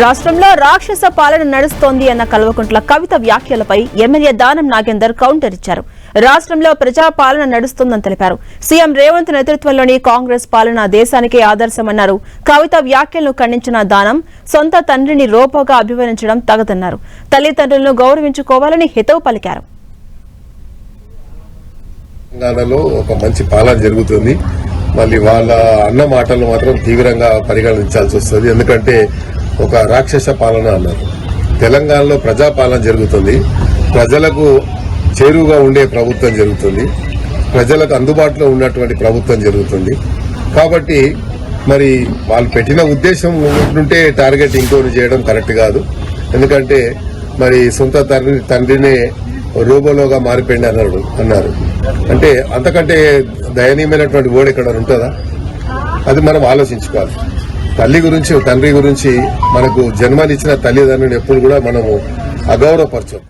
రాష్ట్రంలో రాక్షస పాలన నడుస్తోంది అన్న కల్వకుంట్ల కవిత వ్యాఖ్యలపై ఎమ్మెల్యే దానం నాగేందర్ కౌంటర్ ఇచ్చారు. రాష్ట్రంలో ప్రజా పాలన నడుస్తోందని తెలిపారు. సీఎం రేవంత్ నేతృత్వంలోని కాంగ్రెస్ పాలన దేశానికే ఆదర్శమన్నారు. కవిత వ్యాఖ్యలను ఖండించిన దానం సొంత తండ్రిని రోపోగా అభివర్ణించడం తగదన్నారు. తల్లిదండ్రులను గౌరవించుకోవాలని హితవు పలికారు. తెలంగాణలో ఒక మంచి పాలన జరుగుతుంది. మళ్ళీ వాళ్ళ అన్న మాటలు మాత్రం తీవ్రంగా పరిగణించాల్సి వస్తుంది. ఎందుకంటే ఒక రాక్షస పాలన అన్నారు. తెలంగాణలో ప్రజాపాలన జరుగుతుంది. ప్రజలకు చేరువుగా ఉండే ప్రభుత్వం జరుగుతుంది. ప్రజలకు అందుబాటులో ఉన్నటువంటి ప్రభుత్వం జరుగుతుంది. కాబట్టి మరి వాళ్ళు పెట్టిన ఉద్దేశం ఉంటే టార్గెట్ ఇంకోటి చేయడం కరెక్ట్ కాదు. ఎందుకంటే మరి సొంత తండ్రినే రోబోలోగా మారిపోయింది అన్నారు. అంటే అంతకంటే దయనీయమైనటువంటి ఓడి ఇక్కడ ఉంటుందా? అది మనం ఆలోచించుకోవాలి. తల్లి గురించి తండ్రి గురించి మనకు జన్మనిచ్చిన తల్లిదండ్రులు ఎప్పుడు కూడా మనము అగౌరవపరచం.